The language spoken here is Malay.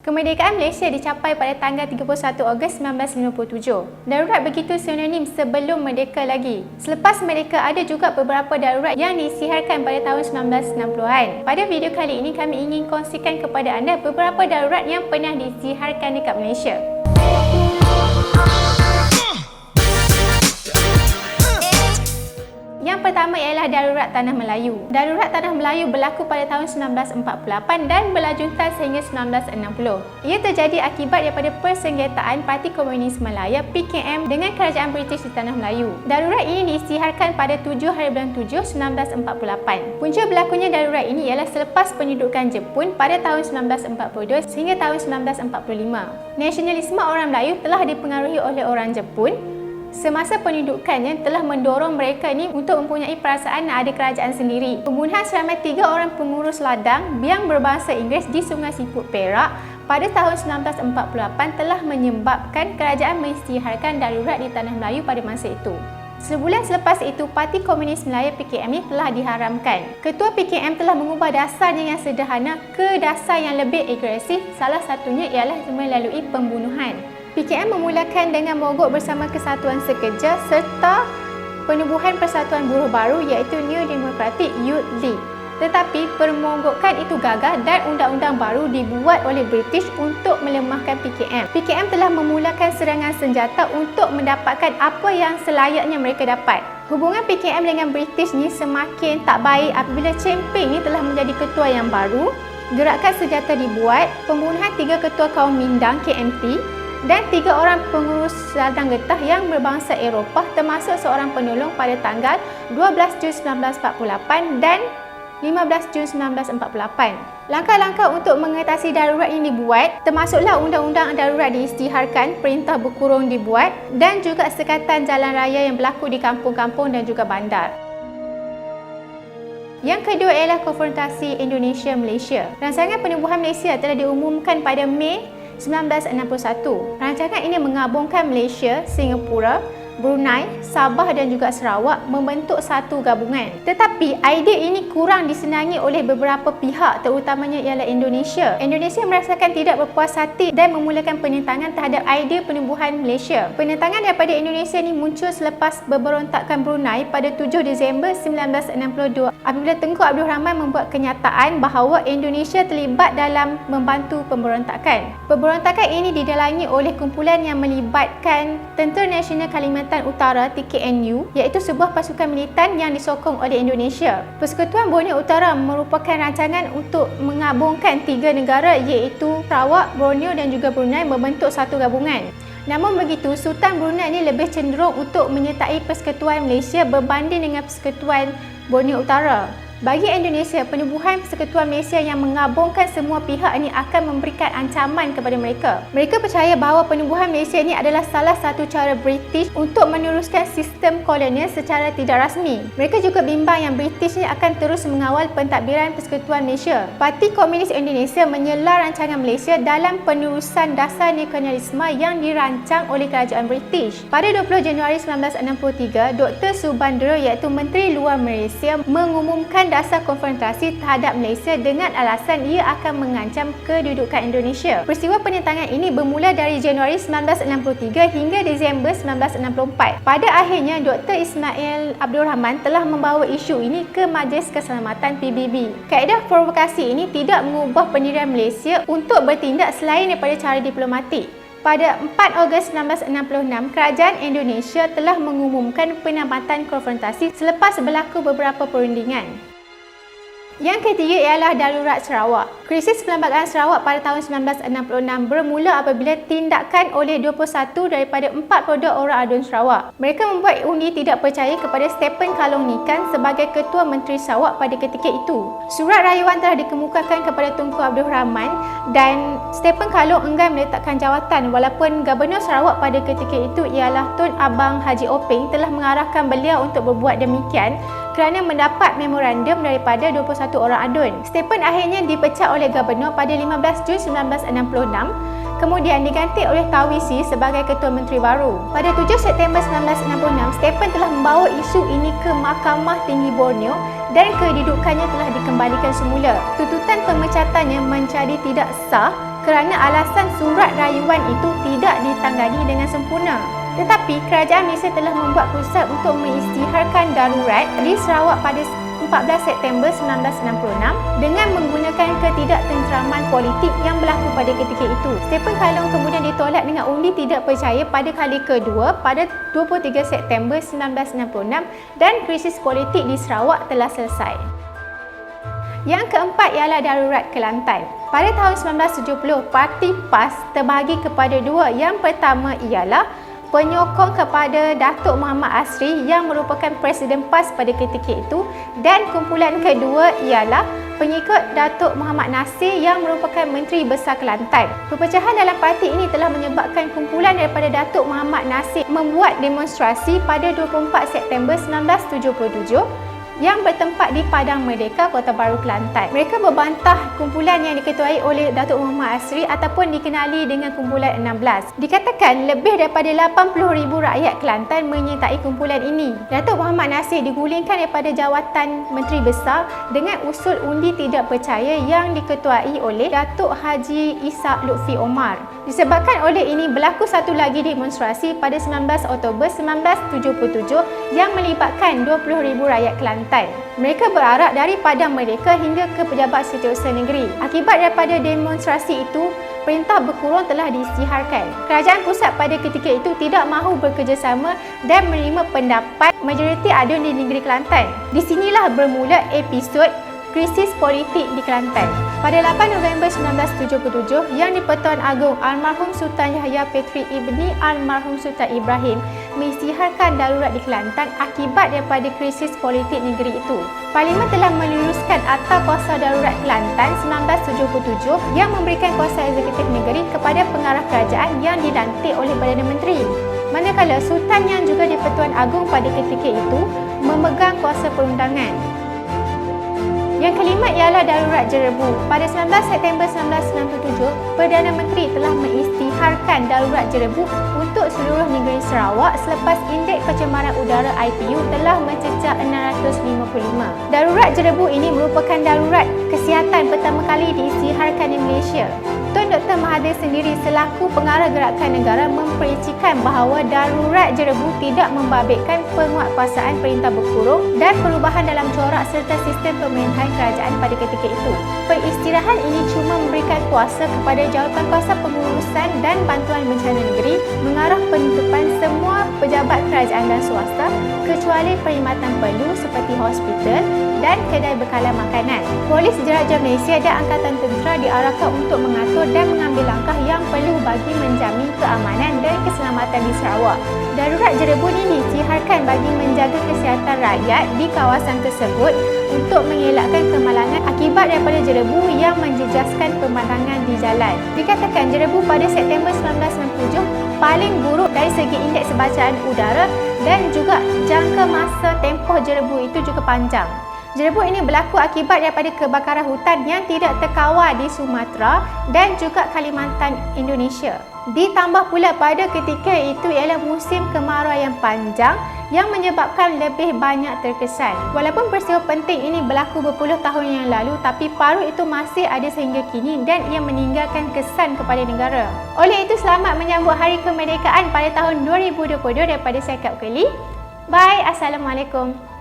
Kemerdekaan Malaysia dicapai pada tanggal 31 Ogos 1957. Darurat begitu sinonim sebelum merdeka lagi. Selepas merdeka ada juga beberapa darurat yang disiharkan pada tahun 1960-an. Pada video kali ini kami ingin kongsikan kepada anda beberapa darurat yang pernah disiharkan dekat Malaysia. Yang pertama ialah Darurat Tanah Melayu. Darurat Tanah Melayu berlaku pada tahun 1948 dan berlanjutan sehingga 1960. Ia terjadi akibat daripada persengketaan Parti Komunis Malaya PKM dengan Kerajaan British di Tanah Melayu. Darurat ini disiharkan pada 7 hari bulan 7 1948. Punca berlakunya darurat ini ialah selepas pendudukan Jepun pada tahun 1942 sehingga tahun 1945. Nasionalisme orang Melayu telah dipengaruhi oleh orang Jepun. Semasa pendudukannya telah mendorong mereka ni untuk mempunyai perasaan nak ada kerajaan sendiri. Pembunuhan seramai 3 orang pengurus ladang yang berbangsa Inggeris di Sungai Siput, Perak pada tahun 1948 telah menyebabkan kerajaan mengisytiharkan darurat di Tanah Melayu pada masa itu. Sebulan selepas itu, Parti Komunis Malaya PKM ni telah diharamkan. Ketua PKM telah mengubah dasarnya yang sederhana ke dasar yang lebih agresif, salah satunya ialah melalui pembunuhan. PKM memulakan dengan mogok bersama Kesatuan Sekerja serta penubuhan Persatuan Buruh baru iaitu New Democratic Youth League. Tetapi permogokan itu gagal dan undang-undang baru dibuat oleh British untuk melemahkan PKM. PKM telah memulakan serangan senjata untuk mendapatkan apa yang selayaknya mereka dapat. Hubungan PKM dengan British ni semakin tak baik apabila Champing ni telah menjadi ketua yang baru. Gerakan senjata dibuat, pembunuhan 3 ketua kaum Mindang KMT dan 3 orang pengurus ladang getah yang berbangsa Eropah termasuk seorang penolong pada tanggal 12 Jun 1948 dan 15 Jun 1948. Langkah-langkah untuk mengatasi darurat ini dibuat, termasuklah undang-undang darurat diisytiharkan, perintah berkurung dibuat dan juga sekatan jalan raya yang berlaku di kampung-kampung dan juga bandar. Yang kedua ialah konfrontasi Indonesia-Malaysia. Rancangan penubuhan Malaysia telah diumumkan pada Mei 1961. Rancangan ini menggabungkan Malaysia, Singapura, Brunei, Sabah dan juga Sarawak membentuk satu gabungan. Tetapi idea ini kurang disenangi oleh beberapa pihak, terutamanya ialah Indonesia. Indonesia merasakan tidak berpuas hati dan memulakan penentangan terhadap idea penubuhan Malaysia. Penentangan daripada Indonesia ini muncul selepas pemberontakan Brunei pada 7 Disember 1962 apabila Tengku Abdul Rahman membuat kenyataan bahawa Indonesia terlibat dalam membantu pemberontakan. Pemberontakan ini didalangi oleh kumpulan yang melibatkan Tentera Nasional Kalimantan Utara TKNU iaitu sebuah pasukan militan yang disokong oleh Indonesia. Persekutuan Borneo Utara merupakan rancangan untuk menggabungkan 3 negara iaitu Sarawak, Borneo dan juga Brunei membentuk satu gabungan. Namun begitu, Sultan Brunei ini lebih cenderung untuk menyertai Persekutuan Malaysia berbanding dengan Persekutuan Borneo Utara. Bagi Indonesia, penubuhan Persekutuan Malaysia yang menggabungkan semua pihak ini akan memberikan ancaman kepada mereka. Mereka percaya bahawa penubuhan Malaysia ini adalah salah satu cara British untuk meneruskan sistem kolonial secara tidak rasmi. Mereka juga bimbang yang British ini akan terus mengawal pentadbiran Persekutuan Malaysia. Parti Komunis Indonesia menyela rancangan Malaysia dalam penerusan dasar neokolonialisme yang dirancang oleh Kerajaan British. Pada 20 Januari 1963, Dr. Subandra iaitu Menteri Luar Malaysia mengumumkan dasar konfrontasi terhadap Malaysia dengan alasan ia akan mengancam kedudukan Indonesia. Peristiwa penentangan ini bermula dari Januari 1963 hingga Disember 1964. Pada akhirnya, Dr. Ismail Abdul Rahman telah membawa isu ini ke Majlis Keselamatan PBB. Kaedah provokasi ini tidak mengubah pendirian Malaysia untuk bertindak selain daripada cara diplomatik. Pada 4 Ogos 1966, Kerajaan Indonesia telah mengumumkan penambatan konfrontasi selepas berlaku beberapa perundingan. Yang ketiga ialah Darurat Sarawak. Krisis perlembagaan Sarawak pada tahun 1966 bermula apabila tindakan oleh 21 daripada 42 orang adun Sarawak. Mereka membuat undi tidak percaya kepada Stephen Kalong-Nikan sebagai Ketua Menteri Sarawak pada ketika itu. Surat rayuan telah dikemukakan kepada Tunku Abdul Rahman dan Stephen Kalong enggan meletakkan jawatan walaupun Gubernur Sarawak pada ketika itu ialah Tun Abang Haji Openg telah mengarahkan beliau untuk berbuat demikian kerana mendapat memorandum daripada 21 orang adun. Stephen akhirnya dipecat oleh Gubernur pada 15 Jun 1966, kemudian diganti oleh Tawisi sebagai Ketua Menteri baru. Pada 7 September 1966, Stephen telah membawa isu ini ke Mahkamah Tinggi Borneo dan kedudukannya telah dikembalikan semula. Tuntutan pemecatannya menjadi tidak sah kerana alasan surat rayuan itu tidak ditangani dengan sempurna. Tetapi kerajaan Malaysia telah membuat keputusan untuk mengisytiharkan darurat di Sarawak pada 14 September 1966 dengan menggunakan ketidaktenteraman politik yang berlaku pada ketika itu. Stephen Kalong kemudian ditolak dengan undi tidak percaya pada kali kedua pada 23 September 1966 dan krisis politik di Sarawak telah selesai. Yang keempat ialah darurat Kelantan. Pada tahun 1970, Parti PAS terbahagi kepada dua. Yang pertama ialah penyokong kepada Datuk Muhammad Asri yang merupakan Presiden PAS pada ketika itu, dan kumpulan kedua ialah pengikut Datuk Muhammad Nasir yang merupakan Menteri Besar Kelantan. Perpecahan dalam parti ini telah menyebabkan kumpulan daripada Datuk Muhammad Nasir membuat demonstrasi pada 24 September 1977 yang bertempat di Padang Merdeka, Kota Baru, Kelantan. Mereka berbantah kumpulan yang diketuai oleh Datuk Muhammad Asri ataupun dikenali dengan kumpulan 16. Dikatakan lebih daripada 80,000 rakyat Kelantan menyertai kumpulan ini. Datuk Muhammad Nasir digulingkan daripada jawatan Menteri Besar dengan usul undi tidak percaya yang diketuai oleh Datuk Haji Ishak Lutfi Omar. Disebabkan oleh ini berlaku satu lagi demonstrasi pada 19 Oktober 1977 yang melibatkan 20,000 rakyat Kelantan. Mereka berarak dari Padang Merdeka hingga ke Pejabat Setiausaha Negeri. Akibat daripada demonstrasi itu, perintah berkurung telah diisytiharkan. Kerajaan pusat pada ketika itu tidak mahu bekerjasama dan menerima pendapat majoriti adun di negeri Kelantan. Di sinilah bermula episod krisis politik di Kelantan. Pada 8 November 1977, Yang di-Pertuan Agong Almarhum Sultan Yahya Petri Ibni Almarhum Sultan Ibrahim mengisytiharkan darurat di Kelantan akibat daripada krisis politik negeri itu. Parlimen telah meluluskan Akta Kuasa Darurat Kelantan 1977 yang memberikan kuasa eksekutif negeri kepada pengarah kerajaan yang dilantik oleh Perdana Menteri. Manakala Sultan yang juga di-Pertuan Agong pada ketika itu memegang kuasa perundangan. Yang kelima ialah darurat Jerebu. Pada 19 September 1997, Perdana Menteri telah mengisytiharkan darurat Jerebu untuk seluruh negeri Sarawak selepas indeks pencemaran udara IPU telah mencecah 655. Darurat Jerebu ini merupakan darurat kesihatan pertama kali diisytiharkan di Malaysia. Tun Dr. Mahathir sendiri selaku pengarah gerakan negara mempericikan bahawa darurat Jerebu tidak membabitkan penguatkuasaan perintah berkurung dan perubahan dalam corak serta sistem pemerintahan kerajaan pada ketika itu. Perisytiharan ini cuma memberikan kuasa kepada Jawatankuasa Pengurusan dan Bantuan Bencana Negeri mengarah penutupan semua pejabat kerajaan dan swasta kecuali perkhidmatan perlu seperti hospital dan kedai bekalan makanan. Polis Diraja Malaysia dan Angkatan Tentera diarahkan untuk mengatur dan mengambil langkah yang perlu bagi menjamin keamanan dan keselamatan di Sarawak. Darurat Jerebu ini diisytiharkan bagi menjaga kesihatan rakyat di kawasan tersebut untuk mengelakkan kemalangan akibat daripada jerebu yang menjejaskan pemandangan di jalan. Dikatakan jerebu pada September 1997 paling buruk dari segi indeks bacaan udara dan juga jangka masa tempoh jerebu itu juga panjang. Jerebu ini berlaku akibat daripada kebakaran hutan yang tidak terkawal di Sumatera dan juga Kalimantan, Indonesia. Ditambah pula pada ketika itu ialah musim kemarau yang panjang yang menyebabkan lebih banyak terkesan. Walaupun peristiwa penting ini berlaku berpuluh tahun yang lalu, tapi paruh itu masih ada sehingga kini dan ia meninggalkan kesan kepada negara. Oleh itu, selamat menyambut Hari Kemerdekaan pada tahun 2022 daripada saya Kak Kelly. Bye, Assalamualaikum.